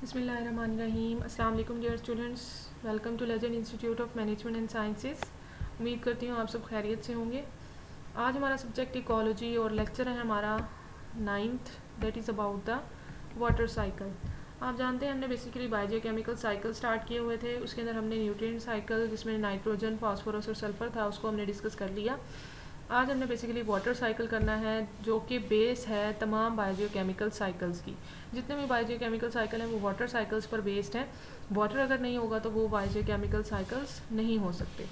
बिस्मिल्लाहिर्रहमानिर्रहीम। अस्सलाम वालेकुम dear students, welcome to legend institute of management and sciences. उम्मीद करती हूँ आप सब खैरियत से होंगे। आज हमारा सब्जेक्ट इकोलॉजी और लेक्चर है हमारा 9th, that is about the water cycle. आप जानते हैं हमने बेसिकली बायोकेमिकल साइकिल स्टार्ट किए हुए थे। उसके अंदर हमने न्यूट्रिएंट साइकिल जिसमें नाइट्रोजन, फास्फोरस और सल्फ़र था उसको हमने डिस्कस कर लिया। आज हमने बेसिकली वाटर साइकिल करना है जो कि बेस है तमाम बायोकेमिकल साइकिल्स की। जितने भी बायोकेमिकल साइकिल हैं वो वाटर साइकिल्स पर बेस्ड हैं। वाटर अगर नहीं होगा तो वो बायोकेमिकल साइकिल्स नहीं हो सकते।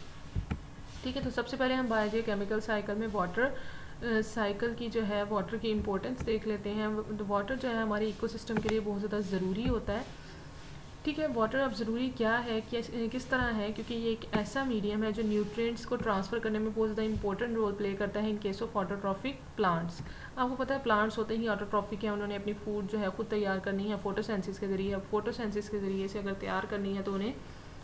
ठीक है, तो सबसे पहले हम बायोकेमिकल साइकिल में वाटर साइकिल की जो है वाटर की इम्पोर्टेंस देख लेते हैं। वाटर जो है हमारे इकोसिस्टम के लिए बहुत ज़्यादा ज़रूरी होता है। ठीक है, वाटर अब ज़रूरी क्या है, किस तरह है, क्योंकि ये एक ऐसा मीडियम है जो न्यूट्रिएंट्स को ट्रांसफ़र करने में बहुत ज़्यादा इंपॉर्टेंट रोल प्ले करता है in case of autotrophic plants. आपको पता है प्लांट्स होते ही ऑटोट्रॉफिक है, उन्होंने अपनी फूड जो है खुद तैयार करनी है फोटोसेंसिस के ज़रिए। अब फोटोसेंसिस के ज़रिए से अगर तैयार करनी है तो उन्हें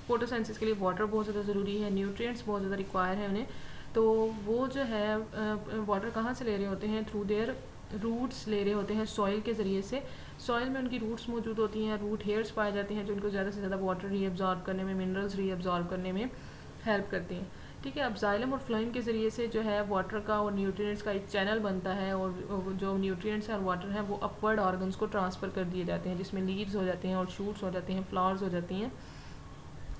फोटोसेंसिस के लिए वाटर बहुत ज़्यादा ज़रूरी है, न्यूट्रिएंट्स बहुत ज़्यादा रिक्वायर है उन्हें। तो वो जो है वाटर कहाँ से ले रहे होते हैं, थ्रू देयर रूट्स ले रहे होते हैं, सॉइल के ज़रिए से। सॉइल में उनकी रूट्स मौजूद होती हैं, रूट हेयर्स पाए जाते हैं जो उनको ज़्यादा से ज़्यादा वाटर रीअब्जॉर्ब करने में, मिनरल्स रीअब्जॉर्ब करने में हेल्प करती हैं। ठीक है, अब जाइलम और फ्लोएम के ज़रिए से जो है वाटर का और न्यूट्रिएंट्स का एक चैनल बनता है और जो न्यूट्रिएंट्स और वाटर हैं वो अपवर्ड ऑर्गन्स को ट्रांसफ़र कर दिए जाते हैं, जिसमें लीव्स हो जाते हैं और शूट्स हो जाते हैं, फ्लावर्स हो जाती हैं।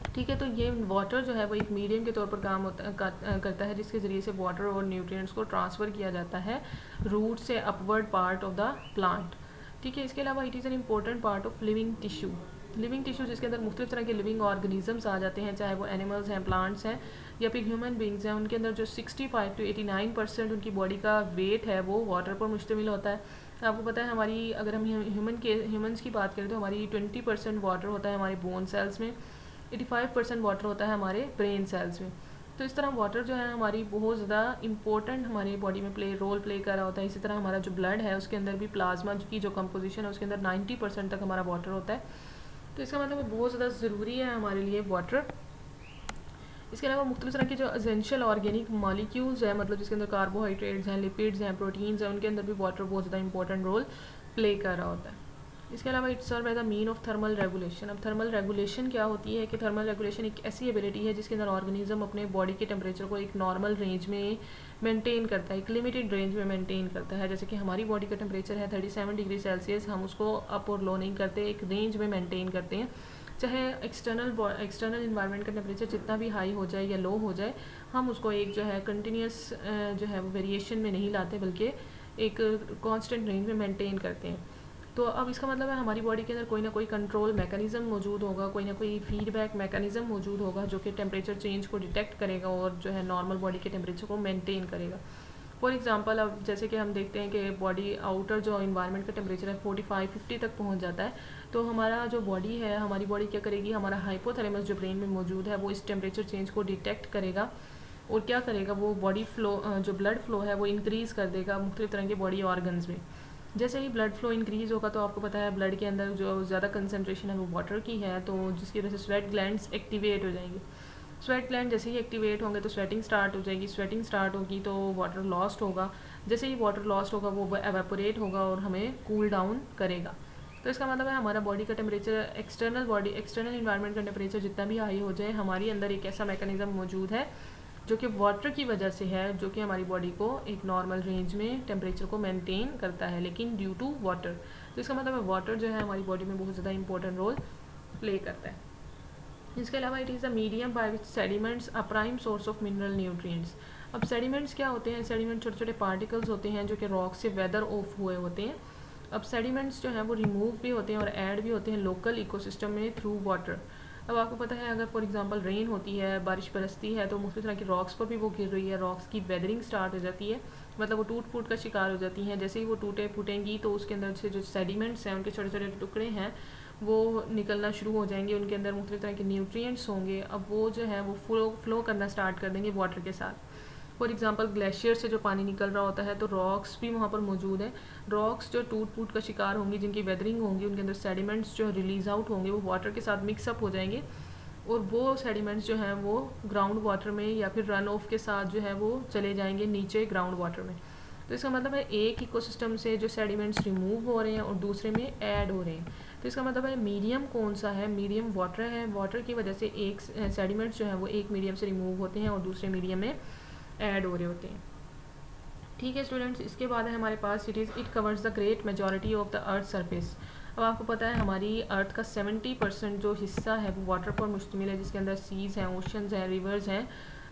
ठीक है, तो ये वाटर जो है वो एक मीडियम के तौर पर काम करता है जिसके ज़रिए से वाटर और न्यूट्रिएंट्स को ट्रांसफ़र किया जाता है रूट से upward part of the plant. ठीक है, इसके अलावा it is an important part of living tissue. Living tissue जिसके अंदर मुख्तलिफ तरह के लिविंग ऑर्गेनिजम्स आ जाते हैं, चाहे वो एनिमल्स हैं, प्लांट्स हैं या फिर ह्यूमन बींग्स हैं। उनके अंदर जो 65 to 89% उनकी बॉडी का वेट है वो वाटर पर मुश्तमिल होता है। आपको पता है हमारी, अगर हम ह्यूमन्स की बात करें तो हमारी 20% वाटर होता है हमारे बोन सेल्स में, 85% वाटर होता है हमारे ब्रेन सेल्स में। तो इस तरह वाटर जो है हमारी बहुत ज़्यादा इंपॉर्टेंट हमारी बॉडी में रोल प्ले कर रहा होता है। इसी तरह हमारा जो ब्लड है उसके अंदर भी प्लाज्मा की जो कंपोजिशन है उसके अंदर 90% तक हमारा वाटर होता है। तो इसका मतलब बहुत ज़्यादा ज़रूरी है हमारे लिए वाटर। इसके अलावा मुख्तलिफ तरह के जो एसेंशियल ऑर्गेनिक मॉलिक्यूल्स हैं, मतलब जिसके अंदर कार्बोहाइड्रेट्स हैं, लिपिड्स हैं, प्रोटीन्स हैं, उनके अंदर भी वाटर बहुत ज़्यादा इंपॉर्टेंट रोल प्ले कर रहा होता है। इसके अलावा it's serve as a mean of thermal regulation. अब थर्मल रेगुलेशन क्या होती है कि थर्मल रेगुलेशन एक ऐसी एबिलिटी है जिसके अंदर ऑर्गेनिज्म अपने बॉडी के टेम्परेचर को एक नॉर्मल रेंज में मेंटेन करता है, एक लिमिटेड रेंज में मेंटेन करता है। जैसे कि हमारी बॉडी का टेम्परेचर है 37 डिग्री सेल्सियस, हम उसको अप और लो नहीं करते, एक रेंज में मेंटेन करते हैं। चाहे एक्सटर्नल इन्वायरमेंट का टेम्परेचर जितना भी हाई हो जाए या लो हो जाए, हम उसको एक जो है कंटिन्यूस जो है वेरिएशन में नहीं लाते बल्कि एक कांस्टेंट रेंज में मेंटेन करते हैं। तो अब इसका मतलब है हमारी बॉडी के अंदर कोई ना कोई कंट्रोल मैकेनिज्म मौजूद होगा, कोई ना कोई फीडबैक मैकेनिज्म मौजूद होगा जो कि टेम्परेचर चेंज को डिटेक्ट करेगा और जो है नॉर्मल बॉडी के टेम्परेचर को मेंटेन करेगा। फॉर एग्जांपल अब जैसे कि हम देखते हैं कि बॉडी आउटर जो इन्वायरमेंट का टेम्परेचर है 45-50 तक पहुंच जाता है, तो हमारा जो बॉडी है, हमारी बॉडी क्या करेगी, हमारा हाइपोथैलेमस जो ब्रेन में मौजूद है वो इस टेम्परेचर चेंज को डिटेक्ट करेगा और क्या करेगा, वो बॉडी फ्लो जो ब्लड फ्लो है वो इंक्रीज़ कर देगा मुख्तलिफ तरह के बॉडी ऑर्गन्स में। जैसे ही ब्लड फ्लो इंक्रीज़ होगा तो आपको पता है ब्लड के अंदर जो ज़्यादा कंसनट्रेशन है वो वाटर की है, तो जिसकी वजह से स्वेट ग्लैंड्स एक्टिवेट हो जाएंगी। स्वेट ग्लैंड जैसे ही एक्टिवेट होंगे तो स्वेटिंग स्टार्ट हो जाएगी, स्वेटिंग स्टार्ट होगी तो वाटर लॉस्ट होगा, जैसे ही वाटर लॉस्ट होगा वो एवेपोरेट होगा और हमें कूल डाउन करेगा। तो इसका मतलब है हमारा बॉडी का टेम्परेचर, एक्सटर्नल इन्वायरमेंट का टेम्परेचर जितना भी हाई हो जाए, हमारे अंदर एक ऐसा मैकेनिज्म मौजूद है जो कि वाटर की वजह से है, जो कि हमारी बॉडी को एक नॉर्मल रेंज में टेम्परेचर को मेंटेन करता है, लेकिन ड्यू टू वाटर। तो इसका मतलब है वाटर जो है हमारी बॉडी में बहुत ज़्यादा इंपॉर्टेंट रोल प्ले करता है। इसके अलावा it is a medium by which sediments a prime source of mineral nutrients. अब सेडिमेंट्स क्या होते हैं, सेडिमेंट छोटे छोटे पार्टिकल्स होते हैं जो कि रॉक से वेदर ऑफ हुए होते हैं। अब सेडिमेंट्स जो हैं वो रिमूव भी होते हैं और ऐड भी होते हैं लोकल इकोसिस्टम में थ्रू वाटर। अब आपको पता है अगर फॉर एग्जांपल रेन होती है, बारिश बरसती है, तो मुख्तलिफ तरह की रॉक्स पर भी वो गिर रही है, रॉक्स की वेदरिंग स्टार्ट हो जाती है, मतलब वो टूट फूट का शिकार हो जाती हैं। जैसे ही वो फूटेंगी तो उसके अंदर से जो सेडिमेंट्स हैं, उनके छोटे छोटे टुकड़े हैं, वो निकलना शुरू हो जाएंगे, उनके अंदर मुख्तलिफ तरह के न्यूट्रिएंट्स होंगे। अब वो जो है वो फ्लो करना स्टार्ट कर देंगे वाटर के साथ। फॉर एग्जांपल ग्लेशियर से जो पानी निकल रहा होता है तो रॉक्स भी वहाँ पर मौजूद हैं। रॉक्स जो टूट फूट का शिकार होंगी, जिनकी वेदरिंग होंगी, उनके अंदर सेडिमेंट्स जो रिलीज आउट होंगे वो वाटर के साथ मिक्सअप हो जाएंगे और वो सेडिमेंट्स जो हैं वो ग्राउंड वाटर में या फिर रन ऑफ के साथ जो है वो चले जाएंगे नीचे ग्राउंड वाटर में। तो इसका मतलब है एक इकोसिस्टम से जो सेडिमेंट्स रिमूव हो रहे हैं और दूसरे में ऐड हो रहे हैं। तो इसका मतलब है मीडियम कौन सा है, मीडियम वाटर है। वाटर की वजह से एक सेडिमेंट्स जो है वो एक मीडियम से रिमूव होते हैं और दूसरे मीडियम में ऐड हो रहे होते हैं। ठीक है स्टूडेंट्स, इसके बाद है हमारे पास it covers the great majority of the earth surface. अब आपको पता है हमारी अर्थ का 70% जो हिस्सा है वो वाटर पर मुश्तमिल है, जिसके अंदर सीज़ हैं, ओशंस हैं, रिवर्स हैं,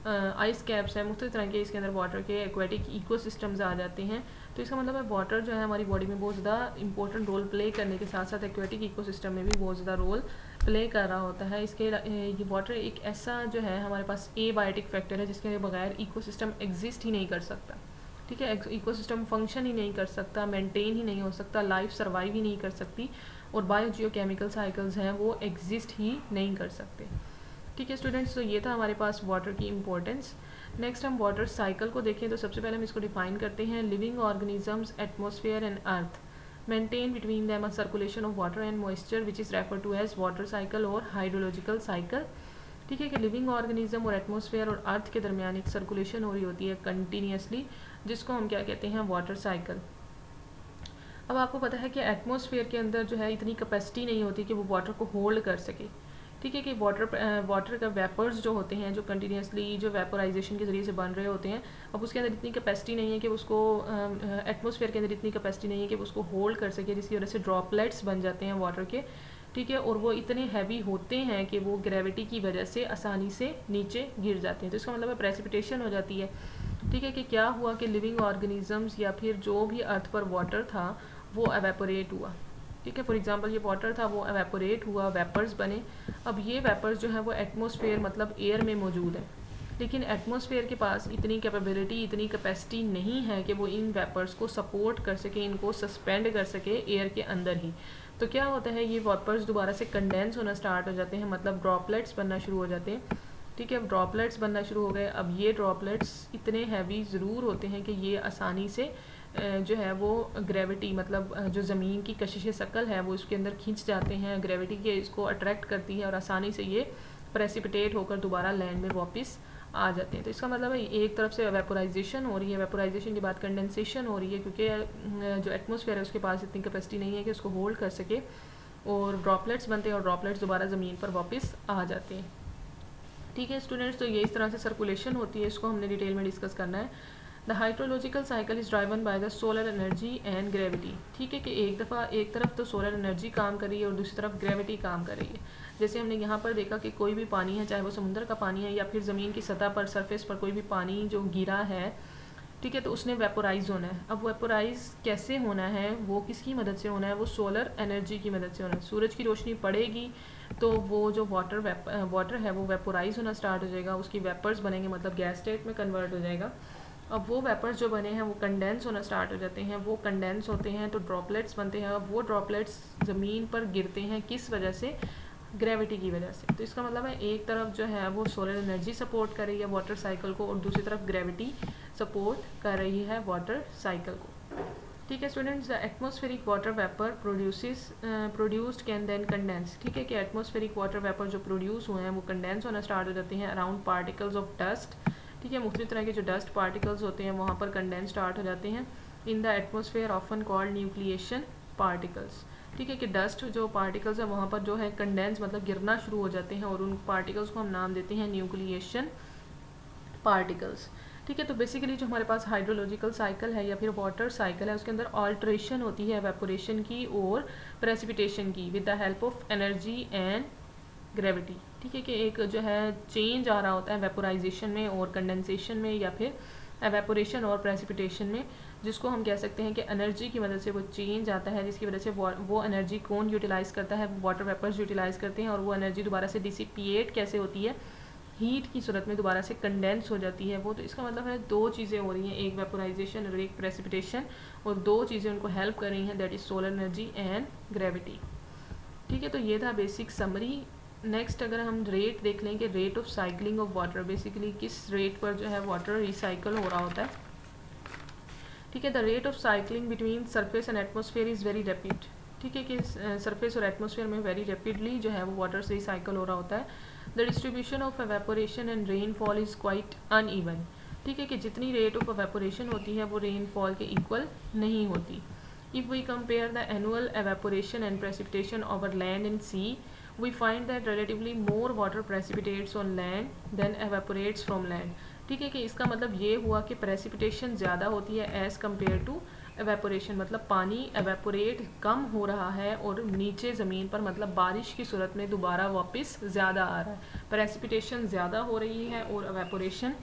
आइस कैप्स हैं, मुख्तलिफ तरह के इसके अंदर वाटर के एक्वेटिक इकोसिस्टम्स आ जाते हैं। तो इसका मतलब है वाटर जो है हमारी बॉडी में बहुत ज़्यादा इंपॉर्टेंट रोल प्ले करने के साथ साथ एक्वेटिक इकोसिस्टम में भी बहुत ज़्यादा रोल प्ले कर रहा होता है। इसके ये वाटर एक ऐसा जो है हमारे पास एबायोटिक फैक्टर है जिसके बगैर इकोसिस्टम एग्जिस्ट ही नहीं कर सकता। ठीक है, इकोसिस्टम फंक्शन ही नहीं कर सकता, मेंटेन ही नहीं हो सकता, लाइफ सर्वाइव ही नहीं कर सकती, और बायोजियोकेमिकल साइकिल्स हैं वो एग्जिस्ट ही नहीं कर सकते। ठीक है स्टूडेंट्स, तो ये था हमारे पास वाटर की इंपॉर्टेंस। नेक्स्ट हम वाटर साइकिल को देखें तो सबसे पहले हम इसको डिफाइन करते हैं। Living organisms, atmosphere and earth maintain between them a circulation of water and moisture which is refer to as water cycle और हाइड्रोलॉजिकल साइकिल। ठीक है कि लिविंग ऑर्गेनिज्म और एटमॉस्फेयर और अर्थ के दरमियान एक सर्कुलेशन हो रही होती है कंटिन्यूसली, जिसको हम क्या कहते हैं, वाटर साइकिल। अब आपको पता है कि एटमॉस्फेयर के अंदर जो है इतनी कैपेसिटी नहीं होती कि वो वाटर को होल्ड कर सके। ठीक है कि वाटर का वेपर्स जो होते हैं जो कंटिन्यूसली जो वेपोराइजेशन के ज़रिए से बन रहे होते हैं, अब उसके अंदर इतनी कैपेसिटी नहीं है कि उसको एटमॉस्फेयर के अंदर इतनी कैपेसिटी नहीं है कि उसको होल्ड कर सके, जिसकी वजह से ड्रॉपलेट्स बन जाते हैं वाटर के। ठीक है, और वो इतने हैवी होते हैं कि वो ग्रेविटी की वजह से आसानी से नीचे गिर जाते हैं। तो इसका मतलब है प्रेसिपिटेशन हो जाती है। ठीक है कि क्या हुआ कि लिविंग ऑर्गेनिजम्स या फिर जो भी अर्थ पर वाटर था वो एवेपोरेट हुआ। ठीक है, फॉर एग्जांपल ये वाटर था वो एवेपोरेट हुआ, वेपर्स बने। अब ये वेपर्स जो है वो एटमॉस्फेयर मतलब एयर में मौजूद है, लेकिन एटमॉस्फेयर के पास इतनी कैपेबिलिटी, इतनी कैपेसिटी नहीं है कि वो इन वेपर्स को सपोर्ट कर सके, इनको सस्पेंड कर सके एयर के अंदर ही। तो क्या होता है, ये वेपर्स दोबारा से कंडेंस होना स्टार्ट हो जाते हैं, मतलब ड्रॉपलेट्स बनना शुरू हो जाते हैं। ठीक है, अब ड्रॉपलेट्स बनना शुरू हो गए। अब ये ड्रॉपलेट्स इतने हैवी ज़रूर होते हैं कि ये आसानी से जो है वो ग्रेविटी मतलब जो ज़मीन की कशिश शकल है वो इसके अंदर खींच जाते हैं, ग्रेविटी के इसको अट्रैक्ट करती है और आसानी से ये प्रेसिपिटेट होकर दोबारा लैंड में वापस आ जाते हैं। तो इसका मतलब है एक तरफ से वेपोराइजेशन हो रही है, वेपोराइजेशन के बाद कंडेंसेशन हो रही है, क्योंकि जो एटमॉस्फेयर है उसके पास इतनी कैपेसिटी नहीं है कि उसको होल्ड कर सके, और ड्रॉपलेट्स बनते हैं और ड्रॉपलेट्स दोबारा ज़मीन पर वापस आ जाते हैं। ठीक है स्टूडेंट्स, तो ये इस तरह से सर्कुलेशन होती है, इसको हमने डिटेल में डिस्कस करना है। The hydrological cycle is driven by the solar energy and gravity. ठीक है कि एक तरफ तो सोलर एनर्जी काम कर रही है और दूसरी तरफ ग्रेविटी काम कर रही है। जैसे हमने यहाँ पर देखा कि कोई भी पानी है, चाहे वो समुद्र का पानी है या फिर ज़मीन की सतह पर सरफेस पर कोई भी पानी जो गिरा है, ठीक है, तो उसने वेपोराइज होना है। अब वेपोराइज कैसे होना है, वो किसकी मदद से होना है, वो सोलर एनर्जी की मदद से होना है। सूरज की रोशनी पड़ेगी तो वो जो वाटर है वो वेपोराइज होना स्टार्ट हो जाएगा, उसकी वेपर्स बनेंगे, मतलब गैस स्टेट में कन्वर्ट हो जाएगा। अब वो वेपर्स जो बने हैं वो कंडेंस होना स्टार्ट हो जाते हैं, वो कंडेंस होते हैं तो ड्रॉपलेट्स बनते हैं। अब वो ड्रॉपलेट्स ज़मीन पर गिरते हैं, किस वजह से, ग्रेविटी की वजह से। तो इसका मतलब है एक तरफ जो है वो सोलर एनर्जी सपोर्ट कर रही है वाटर साइकिल को और दूसरी तरफ ग्रेविटी सपोर्ट कर रही है वाटर साइकिल को। ठीक है students, the atmospheric water vapour produced can then condense. ठीक है कि एटमॉस्फेरिक वाटर वेपर जो प्रोड्यूस हुए हैं वो कंडेंस होना स्टार्ट हो जाते हैं अराउंड पार्टिकल्स ऑफ डस्ट। ठीक है, मुख्तलिफ तरह के जो डस्ट पार्टिकल्स होते हैं वहाँ पर कंडेंस स्टार्ट हो जाते हैं in the atmosphere often called nucleation particles. ठीक है कि डस्ट जो पार्टिकल्स है वहाँ पर जो है कंडेंस मतलब गिरना शुरू हो जाते हैं और उन पार्टिकल्स को हम नाम देते हैं न्यूक्लिएशन पार्टिकल्स। ठीक है, तो बेसिकली जो हमारे पास हाइड्रोलॉजिकल साइकिल है या फिर वाटर साइकिल है उसके अंदर ऑल्ट्रेशन होती है एवेपोरेशन की और प्रेसिपिटेशन की with the help of energy and gravity. ठीक है कि एक जो है चेंज आ रहा होता है वेपोराइजेशन में और कंडेंसेशन में या फिर एवेपोरेशन और प्रेसिपिटेशन में, जिसको हम कह सकते हैं कि एनर्जी की मदद से वो चेंज आता है, जिसकी वजह से वो एनर्जी कौन यूटिलाइज़ करता है, वाटर वेपर्स यूटिलाइज़ करते हैं, और वो एनर्जी दोबारा से डिसिपिएट कैसे होती है, हीट की सूरत में दोबारा से कंडेंस हो जाती है वो। तो इसका मतलब है दो चीज़ें हो रही हैं, एक वेपोराइजेशन और एक प्रेसिपिटेशन, और दो चीज़ें उनको हेल्प कर रही हैं, that is solar energy and gravity. ठीक है, तो ये था बेसिक समरी। नेक्स्ट अगर हम रेट देख लें कि rate of cycling of water, basically किस रेट पर जो है वाटर रिसाइकल हो रहा होता है। ठीक है, the rate of cycling between surface and atmosphere is very rapid. ठीक है कि सरफेस और एटमॉस्फेयर में वेरी रैपिडली जो है वो वाटर से रिसाइकल हो रहा होता है। The distribution of evaporation and rainfall is quite uneven. ठीक है कि जितनी रेट ऑफ एवेपोरेशन होती है वो रेनफॉल के इक्वल नहीं होती। If we compare the annual evaporation and precipitation over land and sea, we find that relatively more water precipitates on land than evaporates from land. ठीक है कि इसका मतलब ये हुआ कि प्रेसिपिटेशन ज़्यादा होती है एज़ कम्पेयर टू एवेपोरेशन, मतलब पानी एवेपोरेट कम हो रहा है और नीचे ज़मीन पर मतलब बारिश की सूरत में दोबारा वापस ज़्यादा आ रहा है। प्रेसिपिटेशन ज़्यादा हो रही है और एवेपोरेशन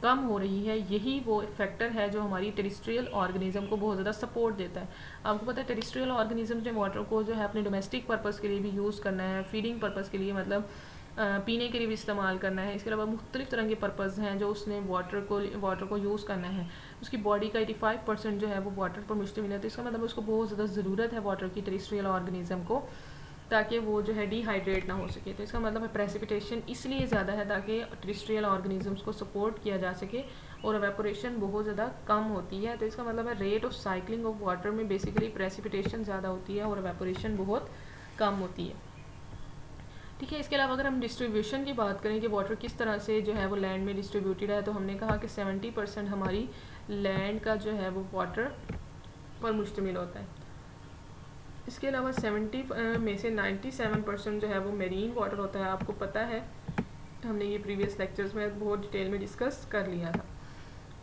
कम हो रही है। यही वो फैक्टर है जो हमारी टेरिस्ट्रियल ऑर्गेनिज्म को बहुत ज़्यादा सपोर्ट देता है। आपको पता है टेरिस्ट्रियल ऑर्गेनिज्म ने वाटर को जो है अपने डोमेस्टिक पर्पज़ के लिए भी यूज़ करना है, फीडिंग पर्पज़ के लिए मतलब पीने के लिए भी इस्तेमाल करना है। इसके अलावा मुख्तलिफ़ तरह के पर्पज़ हैं जो उसने वाटर को यूज़ करना है। उसकी बॉडी का 85% जो है वो वाटर पर मुश्तमिल है, तो इसका मतलब उसको बहुत ज़्यादा ज़रूरत है वाटर की टेरिस्ट्रियल ऑर्गेनिज्म को, ताकि वो जो है डिहाइड्रेट ना हो सके। तो इसका मतलब है प्रेसिपिटेशन इसलिए ज़्यादा है ताकि टेरिस्ट्रियल ऑर्गेनिजम्स को सपोर्ट किया जा सके, और एवेपोरेशन बहुत ज़्यादा कम होती है। तो इसका मतलब है rate of cycling of water में बेसिकली प्रेसिपिटेशन ज़्यादा होती है और एवेपोरेशन बहुत कम होती है। ठीक है, इसके अलावा अगर हम डिस्ट्रीब्यूशन की बात करें कि वाटर किस तरह से जो है वो लैंड में डिस्ट्रीब्यूटेड है, तो हमने कहा कि 70% हमारी लैंड का जो है वो वाटर पर मुश्तमिल होता है। इसके अलावा 70 में से 97% जो है वो मेरीन वाटर होता है। आपको पता है, हमने ये प्रीवियस लेक्चर्स में बहुत डिटेल में डिस्कस कर लिया था।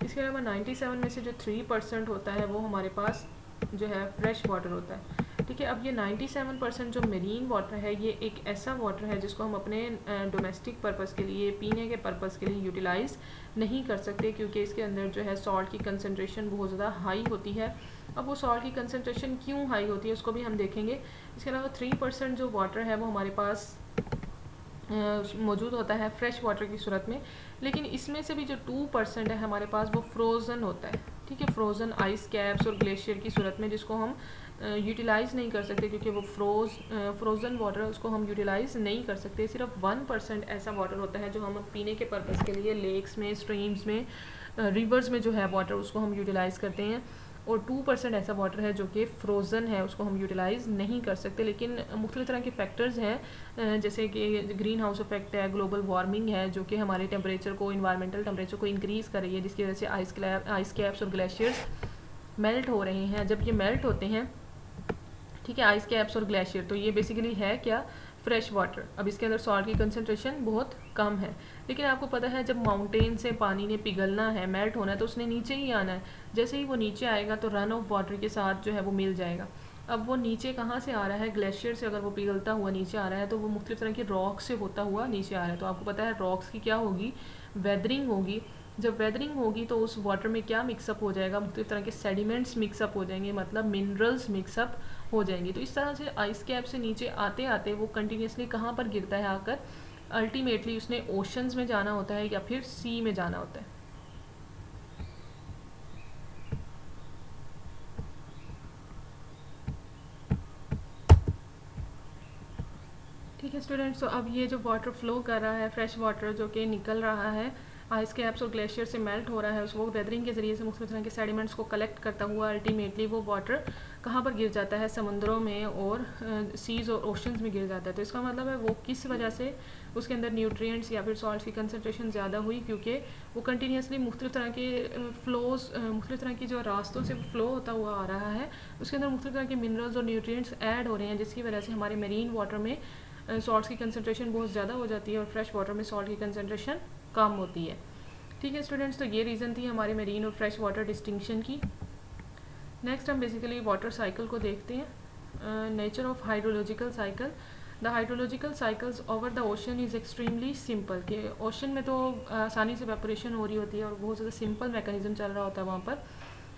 इसके अलावा 97 में से जो 3% होता है वो हमारे पास जो है फ्रेश वाटर होता है। ठीक है, अब ये 97% जो मेरीन वाटर है ये एक ऐसा वाटर है जिसको हम अपने डोमेस्टिक पर्पज़ के लिए, पीने के पर्पज़ के लिए यूटिलाइज़ नहीं कर सकते, क्योंकि इसके अंदर जो है सॉल्ट की कंसनट्रेशन बहुत ज़्यादा हाई होती है। अब वो सॉल्ट की कंसनट्रेशन क्यों हाई होती है उसको भी हम देखेंगे। इसके अलावा 3% जो वाटर है वो हमारे पास मौजूद होता है फ्रेश वाटर की सूरत में, लेकिन इसमें से भी जो 2% है हमारे पास वो फ्रोज़न होता है। ठीक है, फ्रोज़न आइस कैप्स और ग्लेशियर की सूरत में, जिसको हम यूटिलाइज़ नहीं कर सकते क्योंकि वो फ्रोज़न वाटर है, उसको हम यूटिलाइज़ नहीं कर सकते। सिर्फ 1% ऐसा वाटर होता है जो हम पीने के पर्पज़ के लिए लेक्स में, स्ट्रीम्स में, रिवर्स में जो है वाटर उसको हम यूटिलाइज़ करते हैं, और 2% ऐसा वाटर है जो कि फ्रोज़न है, उसको हम यूटिलाइज़ नहीं कर सकते। लेकिन मुख्तलिफ़ तरह के फैक्टर्स हैं, जैसे कि ग्रीन हाउस इफेक्ट है, ग्लोबल वार्मिंग है जो कि हमारे टेम्परेचर को, इन्वायरमेंटल टेम्परेचर को इंक्रीज़ कर रही है, जिसकी वजह से आइस कैप्स और ग्लेशियर्स मेल्ट हो रहे हैं। जब ये मेल्ट होते हैं, ठीक है, आइस कैप्स और ग्लेशियर, तो ये बेसिकली है क्या, फ्रेश वाटर। अब इसके अंदर सॉल्ट की कंसनट्रेशन बहुत कम है, लेकिन आपको पता है जब माउंटेन से पानी ने पिघलना है, मेल्ट होना है, तो उसने नीचे ही आना है। जैसे ही वो नीचे आएगा तो रन ऑफ वाटर के साथ जो है वो मिल जाएगा। अब वो नीचे कहाँ से आ रहा है, ग्लेशियर से अगर वो पिघलता हुआ नीचे आ रहा है तो वो मुख्तलिफ़ तरह की रॉक से होता हुआ नीचे आ रहा है। तो आपको पता है रॉक्स की क्या होगी, वेदरिंग होगी। जब वेदरिंग होगी तो उस वाटर में क्या मिक्सअप हो जाएगा, मुख्तलिफ़ तरह के सेडिमेंट्स मिक्सअप हो जाएंगे, मतलब मिनरल्स मिक्सअप हो जाएंगी। तो इस तरह से आइस कैप से नीचे आते आते वो कंटिन्यूसली कहाँ पर गिरता है आकर, अल्टीमेटली उसने ओशंस में जाना होता है या फिर सी में जाना होता है। ठीक है स्टूडेंट्स, तो अब ये जो वाटर फ्लो कर रहा है, फ्रेश वाटर जो कि निकल रहा है आइस कैप्स और ग्लेशियर से मेल्ट हो रहा है, उसको वेदरिंग के ज़रिए से मुख्तलिफ़ तरह के सेडिमेंट्स को कलेक्ट करता हुआ अल्टीमेटली वो वाटर कहाँ पर गिर जाता है, समुद्रों में और सीज़ और ओशंस में गिर जाता है। तो इसका मतलब है वो किस वजह से उसके अंदर न्यूट्रिएंट्स या फिर सॉल्ट की कंसनट्रेशन ज़्यादा हुई, क्योंकि वो कंटिन्यूसली मुख्तलिफ़ तरह के फ्लोज, मुख्तलिफ़ तरह की जो रास्तों से फ़्लो होता हुआ आ रहा है, उसके अंदर मुख्तलिफ़ तरह के मिनरल्स और न्यूट्रिएंट्स ऐड हो रहे हैं, जिसकी वजह से हमारे मेरीन वाटर में सॉल्ट की कंसनट्रेशन बहुत ज़्यादा हो जाती है और फ्रेश वाटर में सॉल्ट की कंसनट्रेशन कम होती है। ठीक है स्टूडेंट्स, तो ये रीज़न थी हमारे मेरीन और फ्रेश वाटर डिस्टिंक्शन की। नेक्स्ट हम बेसिकली वाटर साइकिल को देखते हैं। Nature of hydrological cycle. The hydrological cycles over the ocean is extremely simple. कि ओशन में तो आसानी से वेपोरेशन हो रही होती है और बहुत ज़्यादा सिंपल मैकेनिज्म चल रहा होता है वहाँ पर।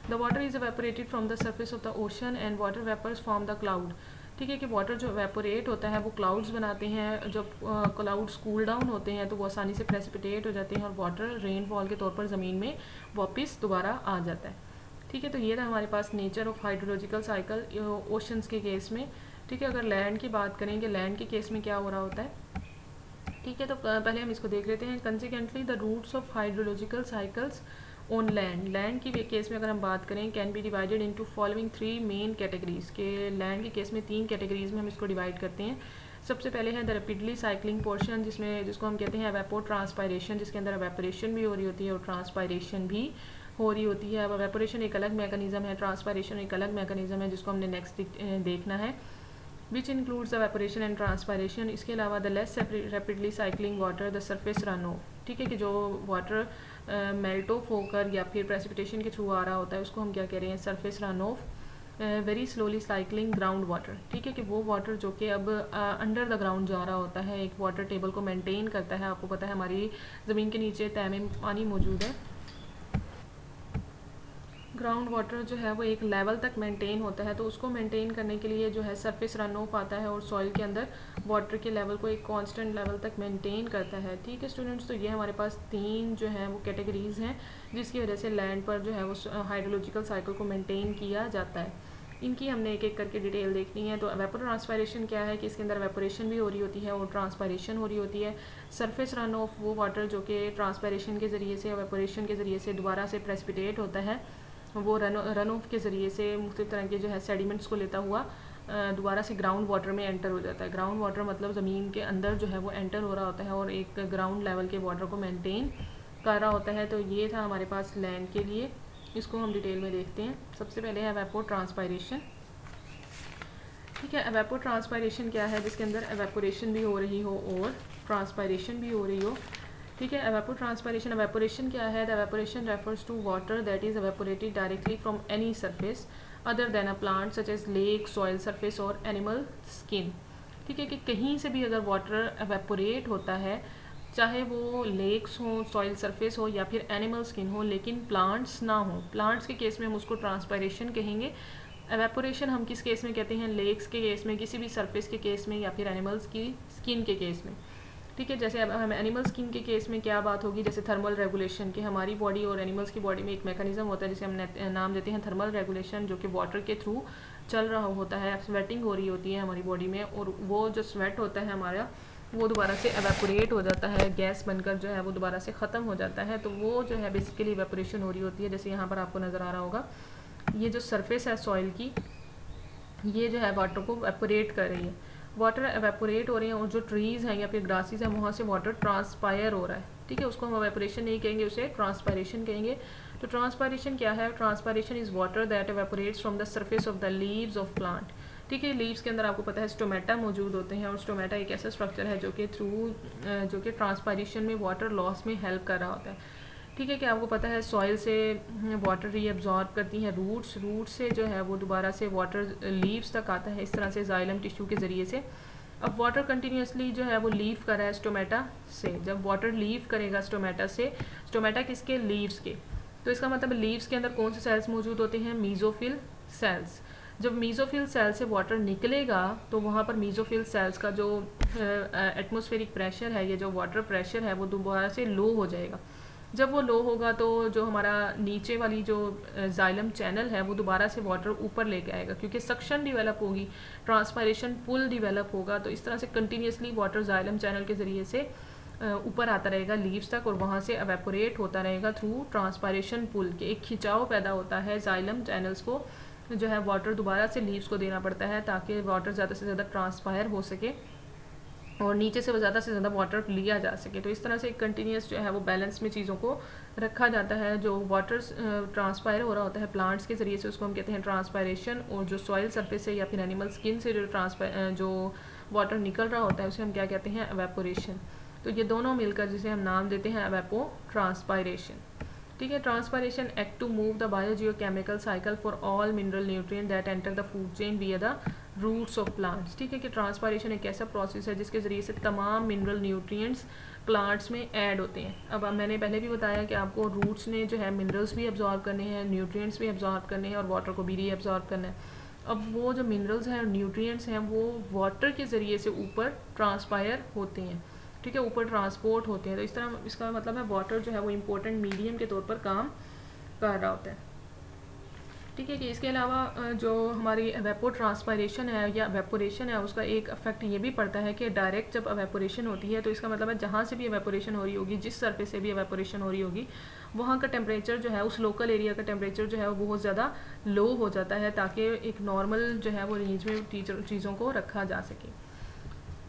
The water is evaporated from the surface of the ocean and water vapours form the cloud. ठीक है, कि वाटर जो वेपोरेट होता है वो क्लाउड्स बनाते हैं। जब क्लाउड्स कूल डाउन होते हैं तो वो आसानी से प्रेसिपिटेट हो जाते हैं और वाटर रेनफॉल के तौर पर ज़मीन में वापस दोबारा आ जाता है। ठीक है, तो ये था हमारे पास nature of hydrological cycle oceans के केस में। ठीक है, अगर लैंड की बात करें कि लैंड के केस में क्या हो रहा होता है, ठीक है, तो पहले हम इसको देख लेते हैं। Consequently the roots of hydrological cycles on land. Land की केस में अगर हम बात करें, can be divided into following 3 main categories. के लैंड के केस में 3 कैटेगरीज में हम इसको डिवाइड करते हैं। सबसे पहले है द रैपिडली साइक्लिंग पोर्शन, जिसको हम कहते हैं एवेपो ट्रांसपायरेशन, जिसके अंदर एवेपोरेशन भी हो रही होती है और ट्रांसपायरेशन भी हो रही होती है। अब एवेपोरेशन एक अलग मैकेनिज्म है, ट्रांसपायरेशन एक अलग मैकेनिज्म है, जिसको हमने नेक्स्ट देखना है, which includes evaporation and transpiration. इसके अलावा the less rapidly cycling water the surface run of, ठीक है, कि जो वाटर मेल्ट ऑफ होकर या फिर प्रेसिपिटेशन के थ्रू आ रहा होता है उसको हम क्या कह रहे हैं, surface run of. Very slowly cycling ground water, ठीक है, कि वो वाटर जो कि अब अंडर द ग्राउंड जा रहा होता है, एक वाटर टेबल को मेंटेन करता है। आपको पता है हमारी ज़मीन के नीचे तह में पानी मौजूद है। ग्राउंड वाटर जो है वो एक लेवल तक मेंटेन होता है, तो उसको मेंटेन करने के लिए जो है सरफेस रन ऑफ आता है और सॉइल के अंदर वाटर के लेवल को एक कांस्टेंट लेवल तक मेंटेन करता है। ठीक है स्टूडेंट्स, तो ये हमारे पास 3 जो है वो कैटेगरीज हैं जिसकी वजह से लैंड पर जो है वो हाइड्रोलॉजिकल साइकिल को मेंटेन किया जाता है। इनकी हमने एक एक करके डिटेल देखनी है। तो वेपर ट्रांसपायरेशन क्या है कि इसके अंदर वेपोरेशन भी हो रही होती है और ट्रांसपायरेशन हो रही होती है। सरफेस रन ऑफ वो वाटर जो कि ट्रांसपायरेशन के ज़रिए से, वेपोरेशन के ज़रिए से दोबारा से प्रेसिपिटेट होता है, वो रन ऑफ के ज़रिए से मुख्तलिफ तरह के जो है सेडिमेंट्स को लेता हुआ दोबारा से ग्राउंड वाटर में एंटर हो जाता है। ग्राउंड वाटर मतलब ज़मीन के अंदर जो है वो एंटर हो रहा होता है और एक ग्राउंड लेवल के वाटर को मेंटेन कर रहा होता है। तो ये था हमारे पास लैंड के लिए, इसको हम डिटेल में देखते हैं। सबसे पहले है एवेपो ट्रांसपायरेशन। ठीक है, एवेपो ट्रांसपायरेशन क्या है, जिसके अंदर एवेपोरेशन भी हो रही हो और ट्रांसपायरेशन भी हो रही हो। ठीक है, एवेपोरेशन एवेपोरेशन क्या है, the evaporation refers to water that is evaporated directly from any surface other than a plant such as lake, soil surface और एनिमल स्किन। ठीक है, कि कहीं से भी अगर वाटर एवेपोरेट होता है, चाहे वो लेक्स हो, सॉइल सरफेस हो या फिर एनिमल स्किन हो, लेकिन प्लांट्स ना हो। प्लांट्स के केस में हम उसको ट्रांसपायरेशन कहेंगे। एवेपोरेशन हम किस केस में कहते हैं, लेक्स के केस में, किसी भी सरफेस के केस में या फिर एनिमल्स की स्किन के केस में। ठीक है, जैसे अब हम एनिमल स्किन के केस में क्या बात होगी, जैसे थर्मल रेगुलेशन, कि हमारी बॉडी और एनिमल्स की बॉडी में एक मैकेनिज्म होता है जिसे हम नाम देते हैं थर्मल रेगुलेशन, जो कि वाटर के थ्रू चल रहा होता है। स्वेटिंग हो रही होती है हमारी बॉडी में और वो जो स्वेट होता है हमारा, वो दोबारा से एवेपोरेट हो जाता है, गैस बनकर जो है वो दोबारा से ख़त्म हो जाता है। तो वो जो है बेसिकली एवेपोरेशन हो रही होती है। जैसे यहाँ पर आपको नज़र आ रहा होगा, ये जो सरफेस है सॉइल की, ये जो है वाटर को एवेपोरेट कर रही है, वाटर एवेपोरेट हो रही है और जो ट्रीज़ हैं या फिर ग्रासेस हैं वहाँ से वाटर ट्रांसपायर हो रहा है। ठीक है, उसको हम एवेपोरेशन नहीं कहेंगे, उसे ट्रांसपायरेशन कहेंगे। तो ट्रांसपायरेशन क्या है, transpiration is water that evaporates from the surface of the leaves of plant. ठीक है, लीव्स के अंदर आपको पता है स्टोमेटा मौजूद होते हैं और स्टोमेटा एक ऐसा स्ट्रक्चर है जो कि ट्रांसपायरेशन में वाटर लॉस में हेल्प कर रहा होता है। ठीक है, कि आपको पता है सॉइल से वाटर रीअब्जॉर्ब करती हैं रूट्स से जो है वो दोबारा से वाटर लीव्स तक आता है, इस तरह से जाइलम टिश्यू के ज़रिए से। अब वाटर कंटिन्यूसली जो है वो लीव कर रहा है स्टोमेटा से। जब वाटर लीव करेगा स्टोमेटा से, स्टोमेटा किसके, लीव्स के, तो इसका मतलब लीव्स के अंदर कौन से सेल्स मौजूद होते हैं, मीजोफिल सेल्स। जब मीजोफिल सेल से वाटर निकलेगा तो वहाँ पर मीजोफिल सेल्स का जो एटमॉस्फेरिक प्रेशर है, ये जो वाटर प्रेशर है, वो दोबारा से लो हो जाएगा। जब वो लो होगा तो जो हमारा नीचे वाली जो जाइलम चैनल है वो दोबारा से वाटर ऊपर लेके आएगा, क्योंकि सक्शन डेवलप होगी, ट्रांसपायरेशन पुल डेवलप होगा। तो इस तरह से कंटिन्यूसली वाटर जाइलम चैनल के ज़रिए से ऊपर आता रहेगा लीव्स तक और वहाँ से एवेपोरेट होता रहेगा थ्रू ट्रांसपायरेशन पुल के। एक खिंचाव पैदा होता है जाइलम चैनल्स को, जो है वाटर दोबारा से लीव्स को देना पड़ता है ताकि वाटर ज़्यादा से ज़्यादा ट्रांसपायर हो सके और नीचे से ज़्यादा से ज़्यादा वाटर लिया जा सके। तो इस तरह से एक कंटिन्यूस जो है वो बैलेंस में चीज़ों को रखा जाता है। जो वाटर ट्रांसपायर हो रहा होता है प्लांट्स के ज़रिए से, उसको हम कहते हैं ट्रांसपायरेशन, और जो सॉइल सरफेस से या फिर एनिमल स्किन से जो वाटर निकल रहा होता है उसे हम क्या कहते हैं, एवेपोरेशन। तो ये दोनों मिलकर जिसे हम नाम देते हैं एवेपो ट्रांसपायरेशन। ठीक है, transpiration act to move the biogeochemical cycle for all mineral nutrient that enter the food chain via the roots of plants. ठीक है, कि ट्रांसपायरेशन एक ऐसा प्रोसेस है जिसके ज़रिए से तमाम मिनरल न्यूट्रिएंट्स प्लांट्स में ऐड होते हैं। अब मैंने पहले भी बताया कि आपको रूट्स ने जो है मिनरल्स भी एब्जॉर्ब करने हैं, न्यूट्रिएंट्स भी एब्जॉर्ब करने हैं और वाटर को भी रीअब्जॉर्ब करना है। अब वो जो मिनरल्स हैं और न्यूट्रिएंट्स हैं वो वाटर के ज़रिए से ऊपर ट्रांसपायर होते हैं। ठीक है, ऊपर ट्रांसपोर्ट होते हैं। तो इस तरह इसका मतलब है वाटर जो है वो इम्पोर्टेंट मीडियम के तौर पर काम कर रहा होता है। ठीक है, कि इसके अलावा जो हमारी एवेपो ट्रांसपायरेशन है या एवेपोरेशन है, उसका एक इफेक्ट ये भी पड़ता है कि डायरेक्ट जब एवेपोरेशन होती है तो इसका मतलब है जहाँ से भी एवेपोरेशन हो रही होगी, जिस सरफेस से भी एवेपोरेशन हो रही होगी, वहाँ का टेम्परेचर जो है, उस लोकल एरिया का टेम्परेचर जो है वो बहुत ज़्यादा लो हो जाता है ताकि एक नॉर्मल जो है वो रेंज में चीज़ों को रखा जा सके।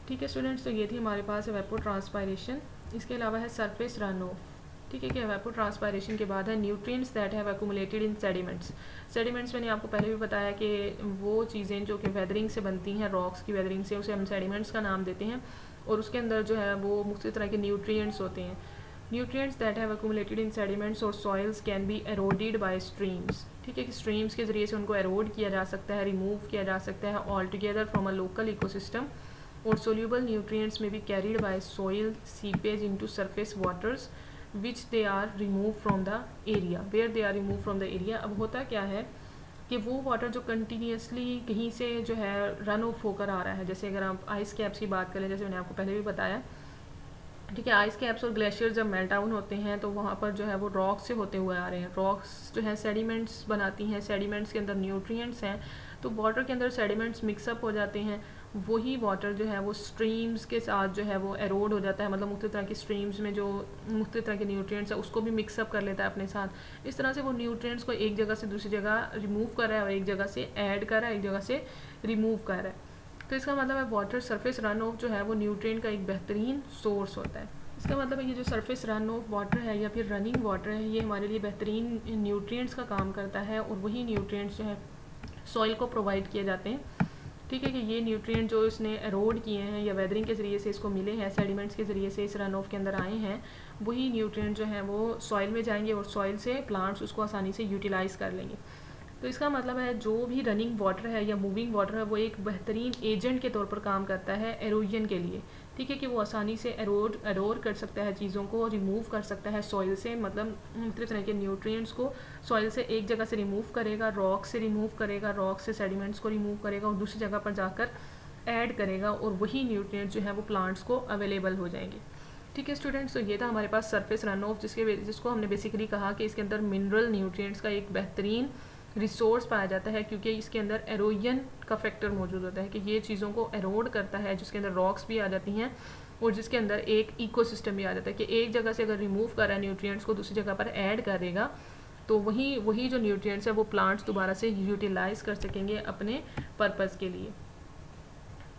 ठीक है स्टूडेंट्स, तो ये थी हमारे पास एवेपो ट्रांसपायरेशन। इसके अलावा है सरफेस रन ऑफ। ठीक है कि एवापोट्रांसपायरेशन के बाद है nutrients that have accumulated in sediments. Sediments मैंने आपको पहले भी बताया कि वो चीज़ें जो कि वेदरिंग से बनती हैं, रॉक्स की वेदरिंग से, उसे हम सेडिमेंट्स का नाम देते हैं, और उसके अंदर जो है वो मुख्तलिफ तरह के न्यूट्रिएंट्स होते हैं। Nutrients that have accumulated in sediments और soils can be eroded by streams. ठीक है कि स्ट्रीम्स के ज़रिए से उनको एरोड किया जा सकता है, रिमूव किया जा सकता है all together from a local ecosystem, और soluble nutrients may be carried by soil seepage into surface waters which they are remove from the area, where they are remove from the area. अब होता क्या है कि वो water जो continuously कहीं से जो है रन ऑफ होकर आ रहा है, जैसे अगर आप आइस कैप्स की बात करें, जैसे मैंने आपको पहले भी बताया, ठीक है, आइस कैप्स और ग्लेशियर जब मेल्ट डाउन होते हैं तो वहाँ पर जो है वो रॉक्स से होते हुए आ रहे हैं। रॉक्स जो है सेडिमेंट्स बनाती हैं, सेडिमेंट्स के अंदर न्यूट्रिएंट्स हैं, तो वाटर के अंदर सेडिमेंट्स मिक्सअप हो जाते हैं, वही वाटर जो है वो स्ट्रीम्स के साथ जो है वो एरोड हो जाता है, मतलब मुख्तलिफ तरह की स्ट्रीम्स में जो मुख्तलिफ तरह के न्यूट्रिएंट्स है उसको भी मिक्सअप कर लेता है अपने साथ। इस तरह से वो न्यूट्रिएंट्स को एक जगह से दूसरी जगह रिमूव कर रहा है, और एक जगह से ऐड कर रहा है, एक जगह से रिमूव कर रहा है। तो इसका मतलब है वाटर सरफेस रन ऑफ जो है वो न्यूट्रिएंट का एक बेहतरीन सोर्स होता है। इसका मतलब है ये जो सरफेस रन ऑफ वाटर है या फिर रनिंग वाटर है, ये हमारे लिए बेहतरीन न्यूट्रिएंट्स का काम करता है, और वही न्यूट्रिएंट्स जो है सॉइल को प्रोवाइड किए जाते हैं। ठीक है कि ये न्यूट्रिएंट जो इसने एरोड किए हैं या वेदरिंग के ज़रिए से इसको मिले हैं, सेडिमेंट्स के ज़रिए से इस रन ऑफ के अंदर आए हैं, वही न्यूट्रिएंट जो हैं वो सॉइल में जाएंगे और सॉइल से प्लांट्स उसको आसानी से यूटिलाइज़ कर लेंगे। तो इसका मतलब है जो भी रनिंग वाटर है या मूविंग वाटर है वो एक बेहतरीन एजेंट के तौर पर काम करता है एरोजन के लिए। ठीक है कि वो आसानी से एरोड कर सकता है चीज़ों को, रिमूव कर सकता है सॉइल से, मतलब मुख्तलिफ तरह के न्यूट्रिएंट्स को सॉइल से एक जगह से रिमूव करेगा, रॉक से रिमूव करेगा, रॉक से सेडिमेंट्स को रिमूव करेगा और दूसरी जगह पर जाकर ऐड करेगा, और वही न्यूट्रिएंट्स जो है वो प्लांट्स को अवेलेबल हो जाएंगे। ठीक है स्टूडेंट्स, तो ये था हमारे पास सरफेस रन ऑफ, जिसको हमने बेसिकली कहा कि इसके अंदर मिनरल न्यूट्रिएंट्स का एक बेहतरीन रिसोर्स पाया जाता है, क्योंकि इसके अंदर एरोजन का फैक्टर मौजूद होता है कि ये चीज़ों को एरोड करता है, जिसके अंदर रॉक्स भी आ जाती हैं और जिसके अंदर एक इकोसिस्टम भी आ जाता है कि एक जगह से अगर रिमूव कर रहा है न्यूट्रिएंट्स को दूसरी जगह पर ऐड करेगा तो वही जो न्यूट्रिएंट्स है वो प्लांट्स दोबारा से यूटिलाइज कर सकेंगे अपने पर्पज़ के लिए।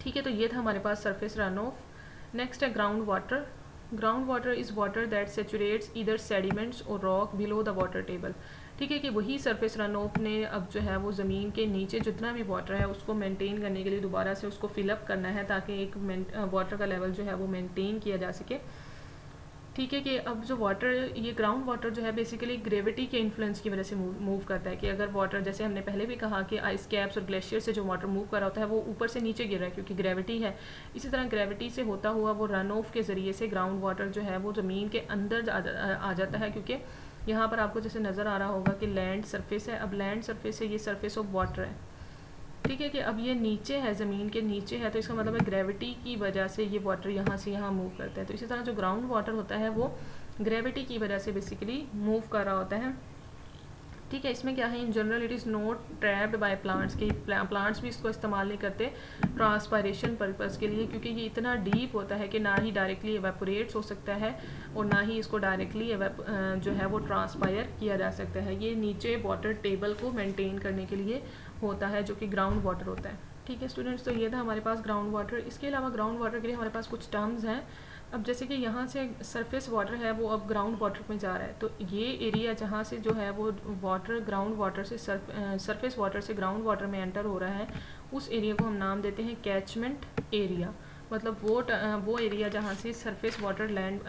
ठीक है, तो ये था हमारे पास सरफेस रन ऑफ। नेक्स्ट है ground water. Ground water is water that saturates either sediments और rock below the water table. ठीक है कि वही सरफेस रन ऑफ ने अब जो है वो ज़मीन के नीचे जितना भी वाटर है उसको मेंटेन करने के लिए दोबारा से उसको फिलअप करना है, ताकि एक वाटर का लेवल जो है वो मेंटेन किया जा सके। ठीक है कि अब जो वाटर, ये ग्राउंड वाटर जो है बेसिकली ग्रेविटी के इन्फ्लुएंस की वजह से मूव करता है कि अगर वाटर, जैसे हमने पहले भी कहा कि आइस कैप्स और ग्लेशियर से जो वाटर मूव कर रहा होता है वो ऊपर से नीचे गिर रहा है क्योंकि ग्रेविटी है, इसी तरह ग्रेविटी से होता हुआ वो रन ऑफ के ज़रिए से ग्राउंड वाटर जो है वो ज़मीन के अंदर आ जाता है। क्योंकि यहाँ पर आपको जैसे नज़र आ रहा होगा कि लैंड सरफेस है, अब लैंड सरफेस है, ये सरफेस ऑफ वाटर है। ठीक है कि अब ये नीचे है, ज़मीन के नीचे है, तो इसका मतलब है ग्रेविटी की वजह से ये वाटर यहाँ से यहाँ मूव करता है। तो इसी तरह जो ग्राउंड वाटर होता है वो ग्रेविटी की वजह से बेसिकली मूव कर रहा होता है। ठीक है, इसमें क्या है, in general it is not trapped by plants, कि प्लांट्स भी इसको इस्तेमाल नहीं करते ट्रांसपायरेशन पर्पज़ के लिए, क्योंकि ये इतना डीप होता है कि ना ही डायरेक्टली एवेपोरेट्स हो सकता है और ना ही इसको डायरेक्टली जो है वो ट्रांसपायर किया जा सकता है। ये नीचे वाटर टेबल को मेंटेन करने के लिए होता है, जो कि ग्राउंड वाटर होता है। ठीक है स्टूडेंट्स, तो ये था हमारे पास ग्राउंड वाटर। इसके अलावा ग्राउंड वाटर के लिए हमारे पास कुछ टर्म्स हैं। अब जैसे कि यहाँ से सरफेस वाटर है वो अब ग्राउंड वाटर में जा रहा है, तो ये एरिया जहाँ से जो है वो वाटर ग्राउंड वाटर से सरफेस वाटर से ग्राउंड वाटर में एंटर हो रहा है, उस एरिया को हम नाम देते हैं कैचमेंट एरिया। मतलब वो एरिया जहाँ से सरफेस वाटर लैंड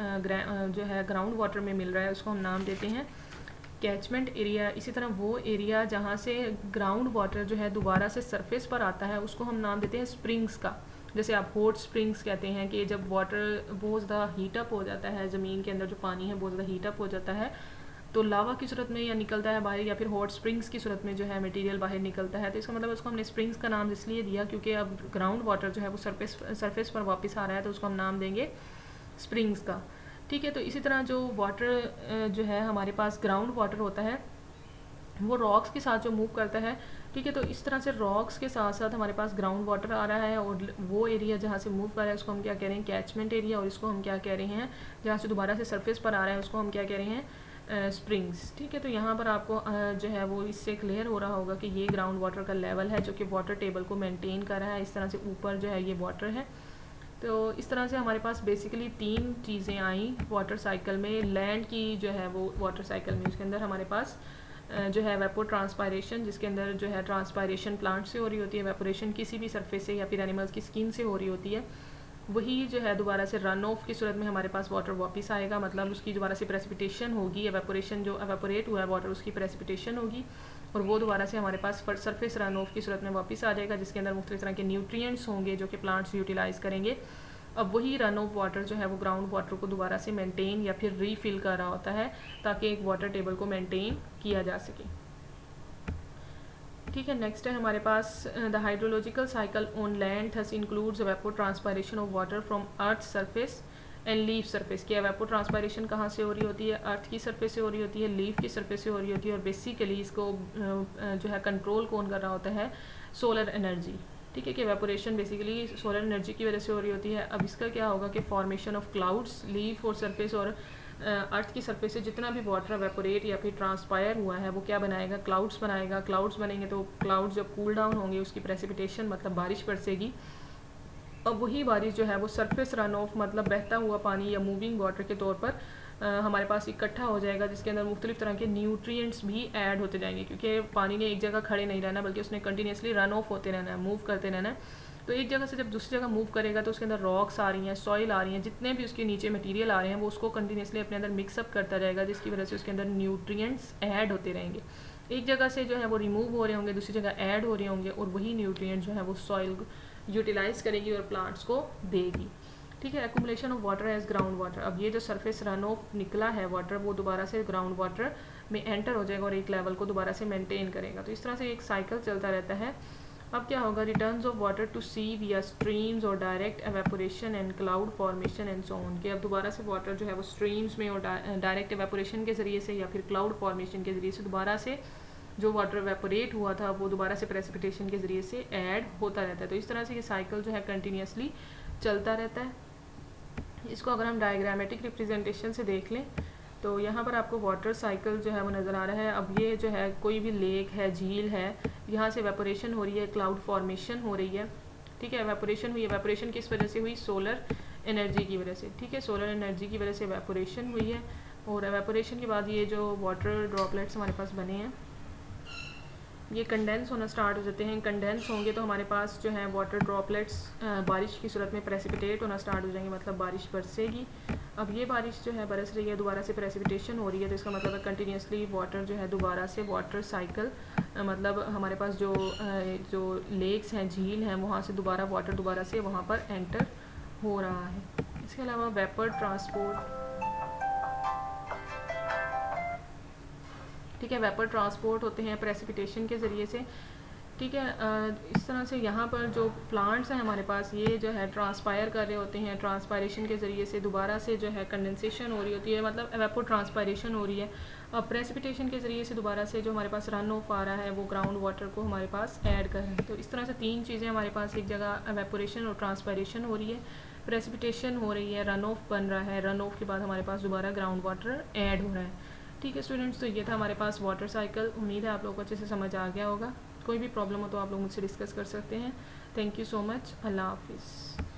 जो है ग्राउंड वाटर में मिल रहा है उसको हम नाम देते हैं कैचमेंट एरिया। इसी तरह वो एरिया जहाँ से ग्राउंड वाटर जो है दोबारा से सरफेस पर आता है उसको हम नाम देते हैं स्प्रिंग्स का। जैसे आप हॉट स्प्रिंग्स कहते हैं कि जब वाटर बहुत ज़्यादा हीटअप हो जाता है, ज़मीन के अंदर जो पानी है बहुत ज़्यादा हीटअप हो जाता है, तो लावा की सूरत में या निकलता है बाहर, या फिर हॉट स्प्रिंग्स की सूरत में जो है मटेरियल बाहर निकलता है। तो इसका मतलब उसको हमने स्प्रिंग्स का नाम इसलिए दिया क्योंकि अब ग्राउंड वाटर जो है वो सरफेस पर वापस आ रहा है, तो उसको हम नाम देंगे स्प्रिंग्स का। ठीक है, तो इसी तरह जो वाटर जो है हमारे पास ग्राउंड वाटर होता है वो रॉक्स के साथ जो मूव करता है। ठीक है, तो इस तरह से रॉक्स के साथ साथ हमारे पास ग्राउंड वाटर आ रहा है, और वो एरिया जहाँ से मूव कर रहा है उसको हम क्या कह रहे हैं, कैचमेंट एरिया, और इसको हम क्या कह रहे हैं, जहाँ से दोबारा से सरफेस पर आ रहा है उसको हम क्या कह रहे हैं, स्प्रिंग्स। ठीक है, तो यहाँ पर आपको जो है वो इससे क्लियर हो रहा होगा कि ये ग्राउंड वाटर का लेवल है जो कि वाटर टेबल को मेंटेन कर रहा है। इस तरह से ऊपर जो है ये वाटर है, तो इस तरह से हमारे पास बेसिकली 3 चीज़ें आई वाटर साइकिल में। लैंड की जो है वो वाटर साइकिल में, उसके अंदर हमारे पास जो है वेपो ट्रांसपायरेशन, जिसके अंदर जो है ट्रांसपायरेशन प्लांट से हो रही होती है, वेपोरेशन किसी भी सरफेस से या फिर एनिमल्स की स्किन से हो रही होती है। वही जो है दोबारा से रन ऑफ की सूरत में हमारे पास वाटर वापस आएगा, मतलब उसकी दोबारा से प्रेसिपिटेशन होगी, एवेपोरेशन जो एवेपोरेट हुआ है वाटर उसकी प्रेसिपिटेशन होगी और वो दोबारा से हमारे पास सरफेस रन ऑफ की सूरत में वापस आ जाएगा, जिसके अंदर मुख्तलिफ तरह के न्यूट्रिएंट्स होंगे जो कि प्लांट्स यूटिलाइज़ करेंगे। अब वही रन ऑफ वाटर जो है वो ग्राउंड वाटर को दोबारा से मेंटेन या फिर रीफिल कर रहा होता है ताकि एक वाटर टेबल को मेंटेन किया जा सके। ठीक है, नेक्स्ट है हमारे पास the hydrological cycle on land thus includes evapotranspiration of water from earth surface and leaf surface. की वेपो ट्रांसपायरेशन कहाँ से हो रही होती है? अर्थ की सरफेस से हो रही होती है, लीफ की सरफेस से हो रही होती है और बेसिकली इसको जो है कंट्रोल कौन कर रहा होता है? Solar energy. ठीक है, कि वेपोरेशन बेसिकली सोलर एनर्जी की वजह से हो रही होती है। अब इसका क्या होगा कि फॉर्मेशन ऑफ क्लाउड्स, लीफ और सरफेस और अर्थ की सरफेस से जितना भी वाटर वेपोरेट या फिर ट्रांसपायर हुआ है वो क्या बनाएगा? क्लाउड्स बनाएगा। क्लाउड्स बनेंगे तो क्लाउड्स जब कूल डाउन होंगे उसकी प्रेसिपिटेशन मतलब बारिश बरसेगी। अब वही बारिश जो है वो सरफेस रन ऑफ मतलब बहता हुआ पानी या मूविंग वाटर के तौर पर हमारे पास इकट्ठा हो जाएगा, जिसके अंदर मुख्तलिफ तरह के न्यूट्रिएंट्स भी ऐड होते जाएंगे, क्योंकि पानी ने एक जगह खड़े नहीं रहना बल्कि उसने कंटिन्यूसली रन ऑफ होते रहना है, मूव करते रहना है। तो एक जगह से जब दूसरी जगह मूव करेगा तो उसके अंदर रॉक्स आ रही हैं, सॉइल आ रही हैं, जितने भी उसके नीचे मटेरियल आ रहे हैं वो उसको कंटिन्यूसली अपने अंदर मिक्सअप करता जाएगा, जिसकी वजह से उसके अंदर न्यूट्रिएंट्स ऐड होते रहेंगे। एक जगह से जो है वो रिमूव हो रहे होंगे, दूसरी जगह ऐड हो रहे होंगे और वही न्यूट्रिएंट जो है वो सॉइल यूटिलाइज करेगी और प्लांट्स को देगी। ठीक है, accumulation of water as ground water. अब ये जो सरफेस रन ऑफ निकला है वाटर वो दोबारा से ग्राउंड वाटर में एंटर हो जाएगा और एक लेवल को दोबारा से मेंटेन करेगा। तो इस तरह से एक साइकिल चलता रहता है। अब क्या होगा? रिटर्न्स ऑफ वाटर टू सी विया स्ट्रीम्स और direct evaporation and cloud formation and so on. कि अब दोबारा से वाटर जो है वो स्ट्रीम्स में और डायरेक्ट एवेपोरेशन के ज़रिए से या फिर क्लाउड फॉर्मेशन के ज़रिए से दोबारा से जो वाटर एवेपोरेट हुआ था वो दोबारा से प्रेसिपिटेशन के ज़रिए से ऐड होता रहता है। तो इस तरह से ये साइकिल जो है कंटिन्यूसली चलता रहता है। इसको अगर हम डायग्रामेटिक रिप्रेजेंटेशन से देख लें तो यहाँ पर आपको वाटर साइकिल जो है वो नज़र आ रहा है। अब ये जो है कोई भी लेक है, झील है, यहाँ से वेपोरेशन हो रही है, क्लाउड फॉर्मेशन हो रही है। ठीक है, वेपोरेशन हुई है। वेपोरेशन किस वजह से हुई? सोलर एनर्जी की वजह से। ठीक है, सोलर एनर्जी की वजह से वेपोरेशन हुई है और वेपोरेशन के बाद ये जो वाटर ड्रॉपलेट्स हमारे पास बने हैं ये कंडेंस होना स्टार्ट हो जाते हैं। कंडेंस होंगे तो हमारे पास जो है वाटर ड्रॉपलेट्स बारिश की सूरत में प्रेसिपिटेट होना स्टार्ट हो जाएंगे, मतलब बारिश बरसेगी। अब ये बारिश जो है बरस रही है, दोबारा से प्रेसिपिटेशन हो रही है, तो इसका मतलब है कंटिन्यूसली वाटर जो है दोबारा से वाटर साइकिल मतलब हमारे पास जो लेक्स हैं, झील हैं, वहाँ से दोबारा वाटर दोबारा से वहाँ पर एंटर हो रहा है। इसके अलावा वेपर ट्रांसपोर्ट। ठीक है, वेपर ट्रांसपोर्ट होते हैं प्रेसिपिटेशन के ज़रिए से। ठीक है, इस तरह से यहाँ पर जो प्लांट्स हैं हमारे पास ये जो है ट्रांसपायर कर रहे होते हैं, ट्रांसपायरेशन के ज़रिए से दोबारा से जो है कंडेंसेशन हो रही होती है, मतलब वेपर ट्रांसपायरेशन हो रही है। अब प्रेसिपिटेशन के ज़रिए से दोबारा से जो हमारे पास रन ऑफ आ रहा है वो ग्राउंड वाटर को हमारे पास ऐड कर रहे हैं। तो इस तरह से 3 चीज़ें हमारे पास एक जगह वेपोरेशन और ट्रांसपायरेशन हो रही है, प्रेसिपिटेशन हो रही है, रन ऑफ बन रहा है, रन ऑफ के बाद हमारे पास दोबारा ग्राउंड वाटर ऐड हो रहा है। ठीक है स्टूडेंट्स, तो ये था हमारे पास वाटर साइकिल। उम्मीद है आप लोगों को अच्छे से समझ आ गया होगा। कोई भी प्रॉब्लम हो तो आप लोग मुझसे डिस्कस कर सकते हैं। Thank you so much. अल्लाह हाफिज़।